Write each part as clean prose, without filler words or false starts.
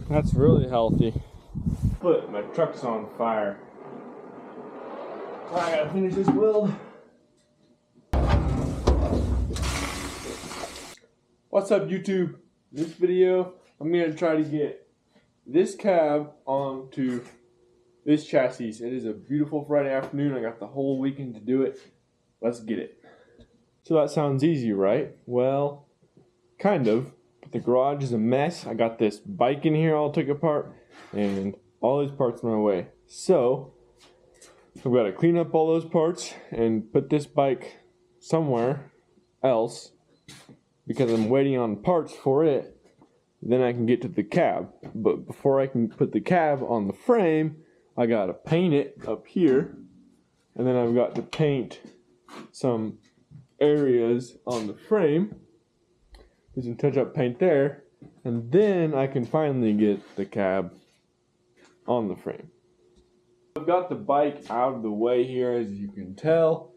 That's really healthy. But my truck's on fire. I gotta finish this weld. What's up, YouTube? In this video, I'm gonna try to get this cab onto this chassis. It is a beautiful Friday afternoon. I got the whole weekend to do it. Let's get it. So that sounds easy, right? Well, kind of. But the garage is a mess. I got this bike in here all took apart, and all these parts in my way. So I've got to clean up all those parts and put this bike somewhere else because I'm waiting on parts for it. Then I can get to the cab. But before I can put the cab on the frame, I got to paint it up here. And then I've got to paint some areas on the frame. Do some touch-up paint there. And then I can finally get the cab on the frame. I've got the bike out of the way here, as you can tell,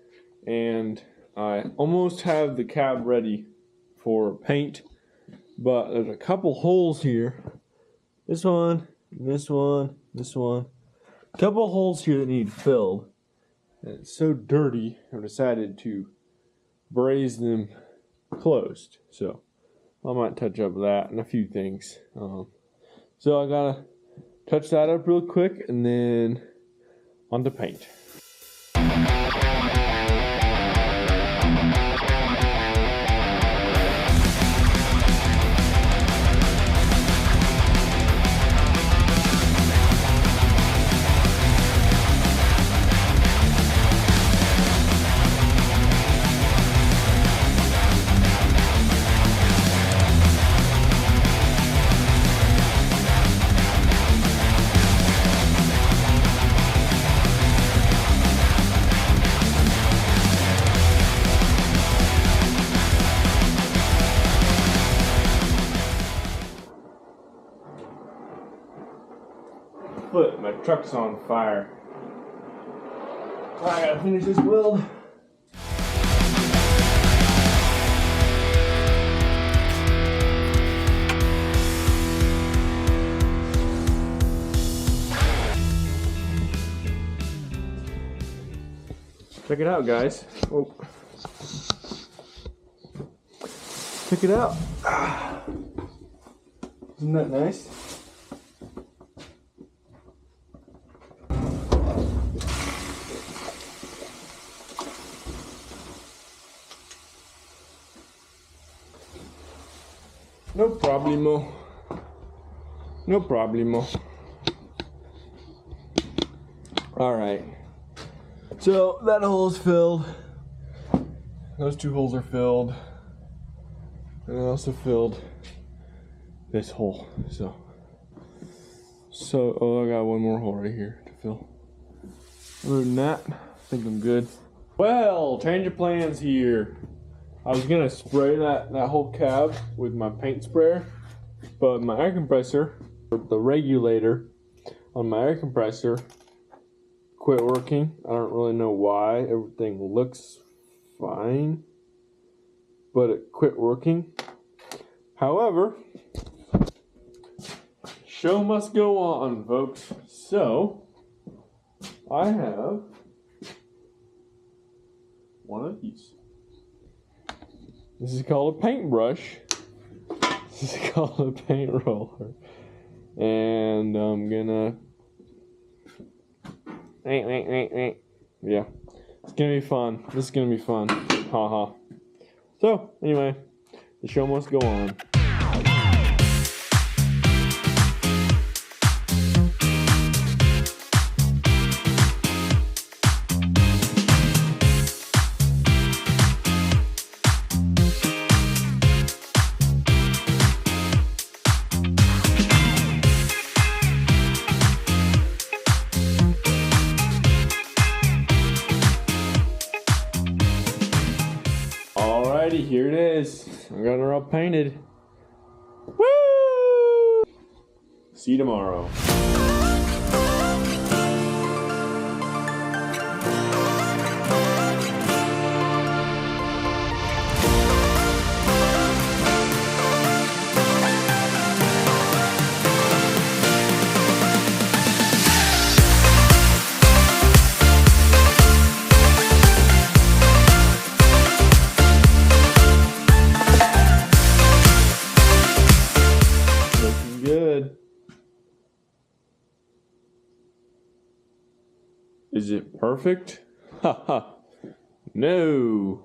and I almost have the cab ready for paint, but there's a couple holes here. This one, this one, this one. A couple holes here that need filled, and it's so dirty I've decided to braze them closed. So I might touch up that and a few things. So I gotta touch that up real quick and then on to paint. But my truck's on fire. I gotta finish this weld. Check it out, guys. Oh. Check it out. Isn't that nice? No problemo. No problemo. Alright. So that hole is filled. Those two holes are filled. And I also filled this hole. So oh, I got one more hole right here to fill. Other than that, I think I'm good. Well, change of plans here. I was gonna spray that whole cab with my paint sprayer, but my air compressor, the regulator on my air compressor quit working. I don't really know why. Everything looks fine, but it quit working. However, show must go on, folks. So I have one of these. This is called a paintbrush. This is called a paint roller. And I'm gonna... Yeah. It's gonna be fun. This is gonna be fun. Haha. So, anyway, the show must go on. Alrighty, here it is. I'm getting her all painted. Woo! See you tomorrow. Is it perfect? Haha. No.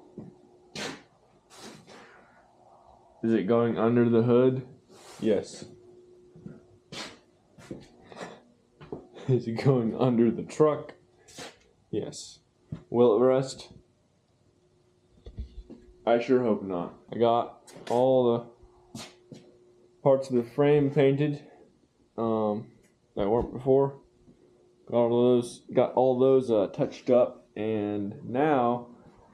Is it going under the hood? Yes. Is it going under the truck? Yes. Will it rust? I sure hope not. I got all the parts of the frame painted that weren't before. Got all those touched up, and now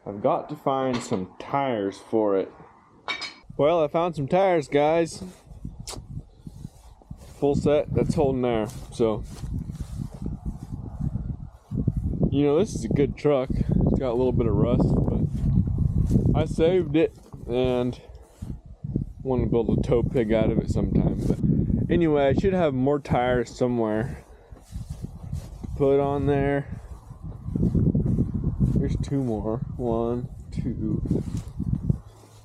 I've got to find some tires for it. Well, I found some tires, guys. Full set, that's holding there. So, you know, this is a good truck. It's got a little bit of rust, but I saved it and want to build a tow pig out of it sometime. But anyway, I should have more tires somewhere to put on there. There's two more. 1, 2.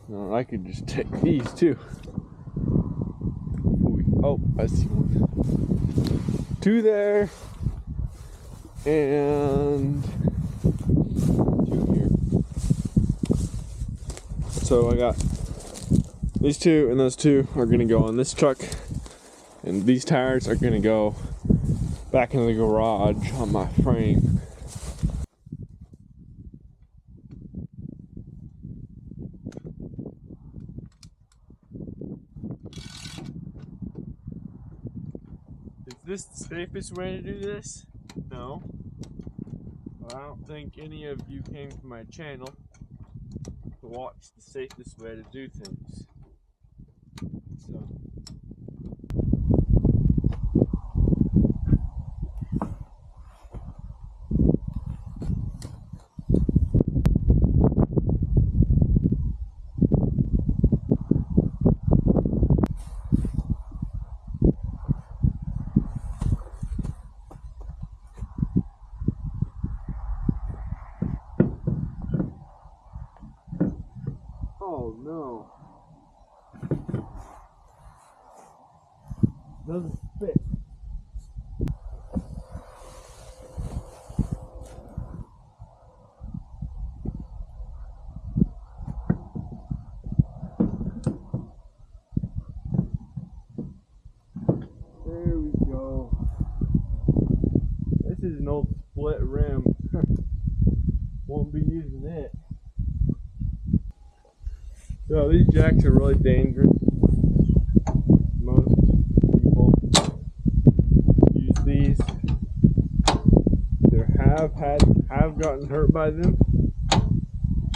No, I could just take these too. Oh, I see one. 2 there. And 2 here. So I got these 2, and those 2 are gonna go on this truck, and these tires are gonna go back in the garage on my frame. Is this the safest way to do this? No. Well, I don't think any of you came to my channel to watch the safest way to do things. So. Oh no. Doesn't fit. There we go. This is an old split rim. Won't be using it. So these jacks are really dangerous. Most people use these. Either have gotten hurt by them,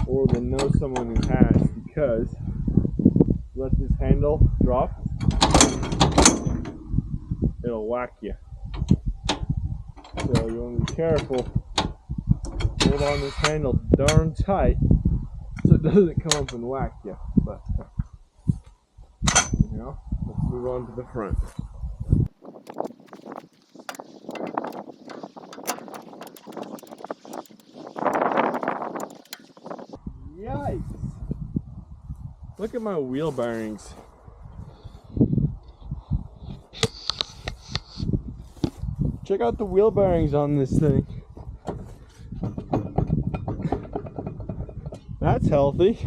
or they know someone who has, because let this handle drop, it'll whack you. So you want to be careful. Hold on this handle darn tight so it doesn't come up and whack you. But you know, let's move on to the front. Yikes! Look at my wheel bearings. Check out the wheel bearings on this thing. That's healthy.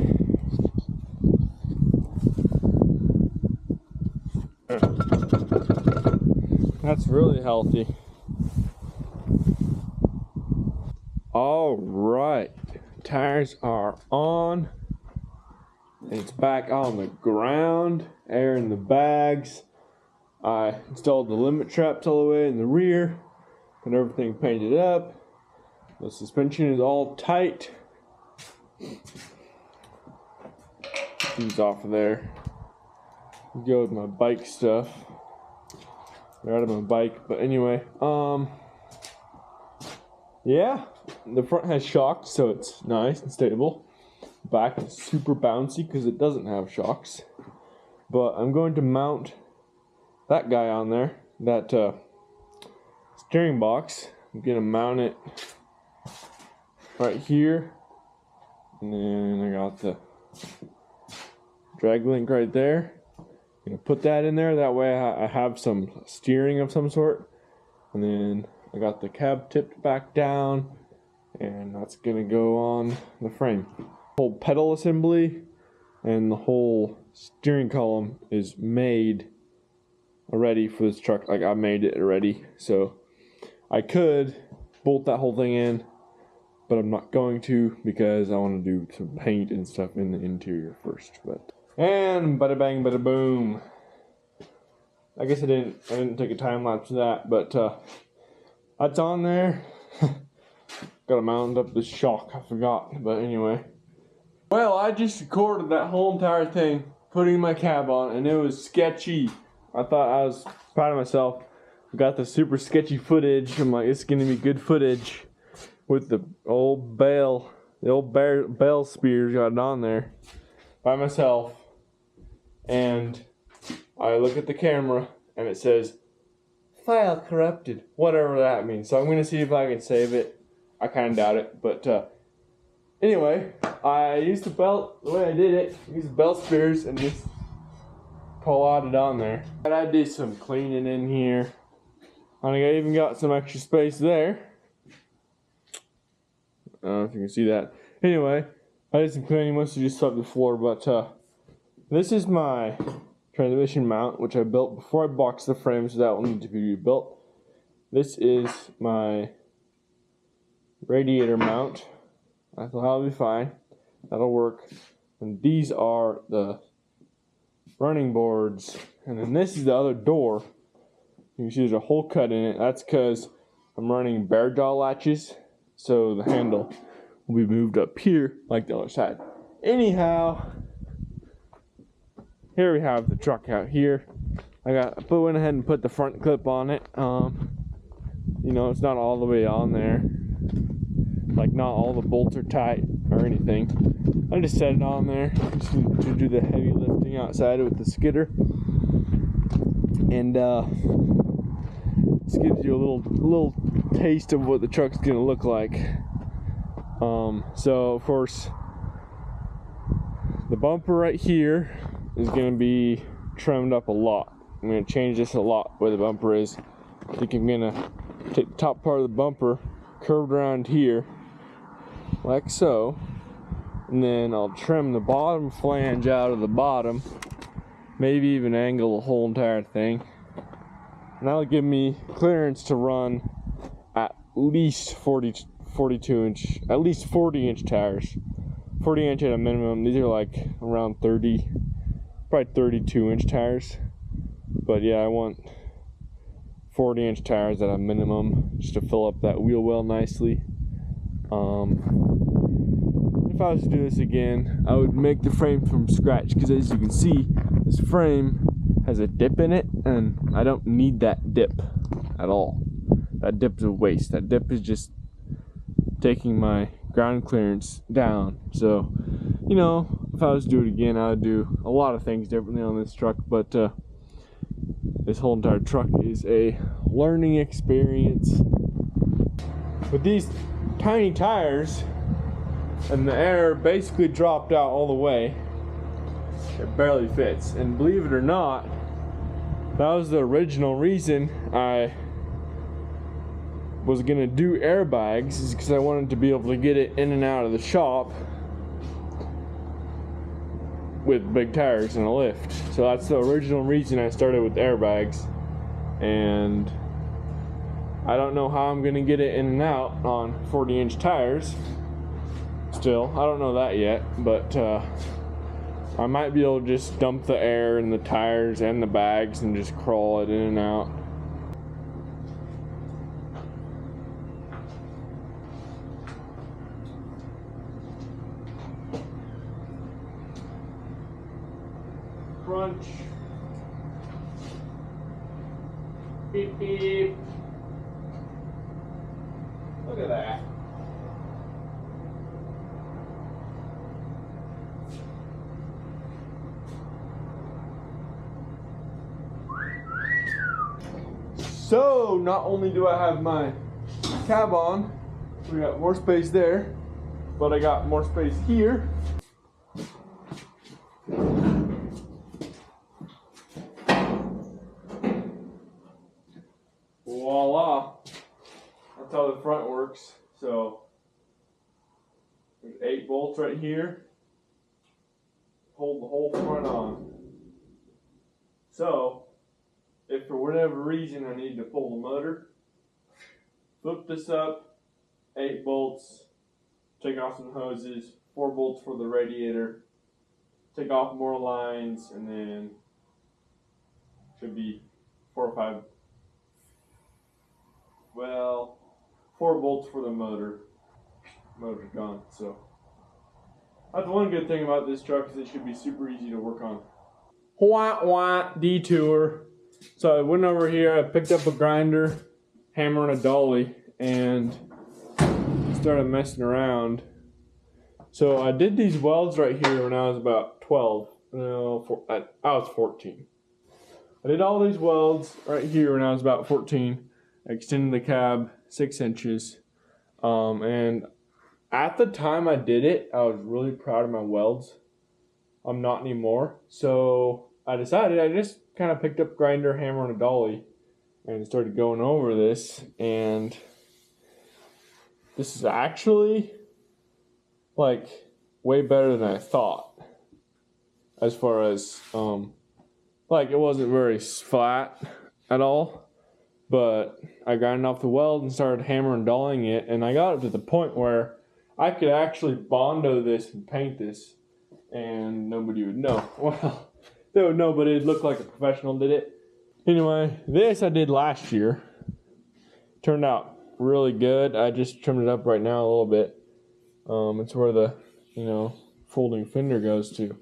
That's really healthy. All right, tires are on. It's back on the ground, air in the bags. I installed the limit traps all the way in the rear, got everything painted up. The suspension is all tight. These off of there. Go with my bike stuff. They're out of my bike, but anyway, yeah, the front has shocks, so it's nice and stable. Back is super bouncy because it doesn't have shocks. But I'm going to mount that guy on there, that steering box. I'm gonna mount it right here, and then I got the drag link right there. I'm gonna put that in there, that way I have some steering of some sort, and then I got the cab tipped back down, and that's gonna go on the frame. Whole pedal assembly and the whole steering column is made already for this truck. Like, I made it already, so I could bolt that whole thing in, but I'm not going to because I want to do some paint and stuff in the interior first. And bada bang, bada boom. I guess I didn't take a time lapse of that, but that's on there. Gotta mount up this shock, I forgot, but anyway. Well, I just recorded that whole entire thing, putting my cab on, and it was sketchy. I thought I was proud of myself. I got the super sketchy footage. I'm like, it's gonna be good footage with the old bale spears got it on there by myself. And I look at the camera and it says, file corrupted, whatever that means. So I'm gonna see if I can save it. I kind of doubt it, but anyway, I used the belt, the way I did it, used the belt spears and just pull it on there. And I did some cleaning in here. And I even got some extra space there. I don't know if you can see that. Anyway, I did some cleaning, mostly just swept the floor, but this is my transmission mount, which I built before I boxed the frame, so that will need to be rebuilt. This is my radiator mount. I thought that'll be fine. That'll work. And these are the running boards. And then this is the other door. You can see there's a hole cut in it. That's because I'm running bear jaw latches, so the handle will be moved up here like the other side. Anyhow, here we have the truck out here. I went ahead and put the front clip on it. You know, it's not all the way on there. Like, not all the bolts are tight or anything. I just set it on there just to do the heavy lifting outside with the skidder. And this gives you a little taste of what the truck's gonna look like. So of course, the bumper right here is gonna be trimmed up a lot. I'm gonna change this a lot where the bumper is. I think I'm gonna take the top part of the bumper, curved around here, like so, and then I'll trim the bottom flange out of the bottom, maybe even angle the whole entire thing, and that'll give me clearance to run at least 42 inch, at least 40 inch tires. 40 inch at a minimum. These are like around 30, probably 32 inch tires, but yeah, I want 40 inch tires at a minimum just to fill up that wheel well nicely. If I was to do this again, I would make the frame from scratch, because as you can see, this frame has a dip in it, and I don't need that dip at all. That dip is a waste. That dip is just taking my ground clearance down. So, you know, if I was to do it again, I would do a lot of things differently on this truck, but this whole entire truck is a learning experience. With these tiny tires, and the air basically dropped out all the way, it barely fits. And believe it or not, that was the original reason I was gonna do airbags, is because I wanted to be able to get it in and out of the shop with big tires and a lift. So that's the original reason I started with airbags, and I don't know how I'm gonna get it in and out on 40-inch tires. Still, I don't know that yet, but I might be able to just dump the air in the tires and the bags and just crawl it in and out. Crunch. Beep beep. Look at that. So, not only do I have my cab on, we got more space there, but I got more space here. Voila. bolts right here. Hold the whole front on. So, if for whatever reason I need to pull the motor, flip this up, 8 bolts, take off some hoses, 4 bolts for the radiator, take off more lines, and then should be 4 or 5, well, 4 bolts for the motor. Motor's gone, so. That's one good thing about this truck is it should be super easy to work on. Wah, detour. So I went over here, I picked up a grinder, hammer and a dolly, and started messing around. So I did these welds right here when I was about 12. No, I was 14. I did all these welds right here when I was about 14. I extended the cab 6 inches. And at the time I did it, I was really proud of my welds. I'm not anymore. So I decided I just kind of picked up grinder, hammer, and a dolly and started going over this. And this is actually like way better than I thought. As far as like it wasn't very flat at all, but I grinded off the weld and started hammering and dollying it, and I got it to the point where I could actually Bondo this and paint this, and nobody would know. Well, they would know, but it'd look like a professional did it. Anyway, this I did last year. Turned out really good. I just trimmed it up right now a little bit. It's where the, folding fender goes to.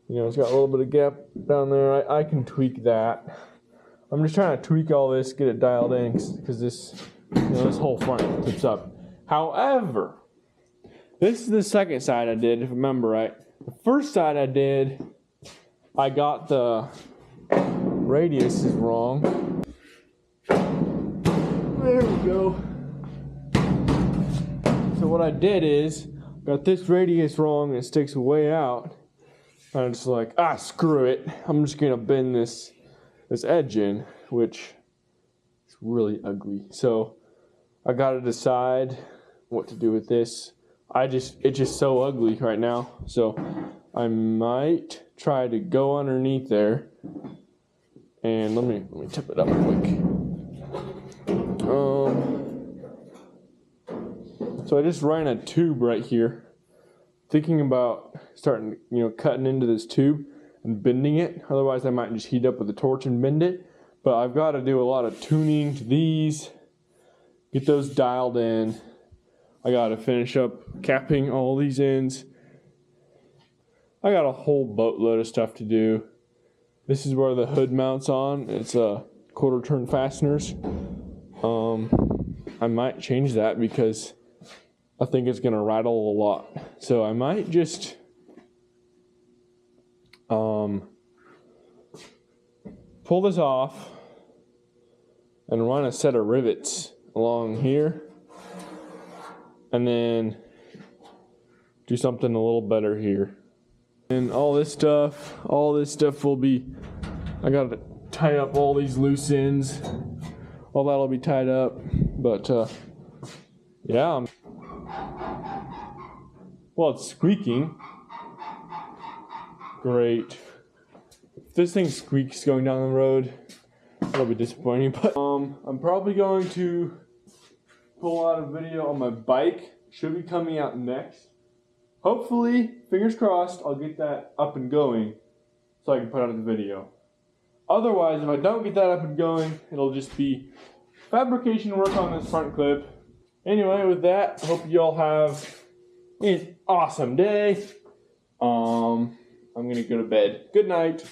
It's got a little bit of gap down there. I can tweak that. I'm just trying to tweak all this, get it dialed in, because this, this whole front tips up. However, this is the second side I did, if I remember right. The first side I did, I got the radiuses wrong. There we go. So what I did is, got this radius wrong and it sticks way out. I'm just like, screw it. I'm just gonna bend this edge in, which is really ugly. So I gotta decide what to do with this. It's just so ugly right now. So I might try to go underneath there. And let me tip it up quick. So I just ran a tube right here. Thinking about starting, cutting into this tube and bending it. Otherwise I might just heat up with a torch and bend it. But I've got to do a lot of tuning to these. Get those dialed in. I got to finish up capping all these ends. I got a whole boatload of stuff to do. This is where the hood mounts on. It's a quarter turn fasteners. I might change that because I think it's going to rattle a lot. So I might just pull this off and run a set of rivets along here. And then do something a little better here. And all this stuff will be, I gotta tie up all these loose ends. All that'll be tied up. But, yeah. Well, it's squeaking. Great. If this thing squeaks going down the road, that'll be disappointing. But, I'm probably going to pull out a video on my bike. Should be coming out next. Hopefully, fingers crossed, I'll get that up and going so I can put out the video. Otherwise, if I don't get that up and going, it'll just be fabrication work on this front clip. Anyway, with that, I hope you all have an awesome day. I'm gonna go to bed. Good night.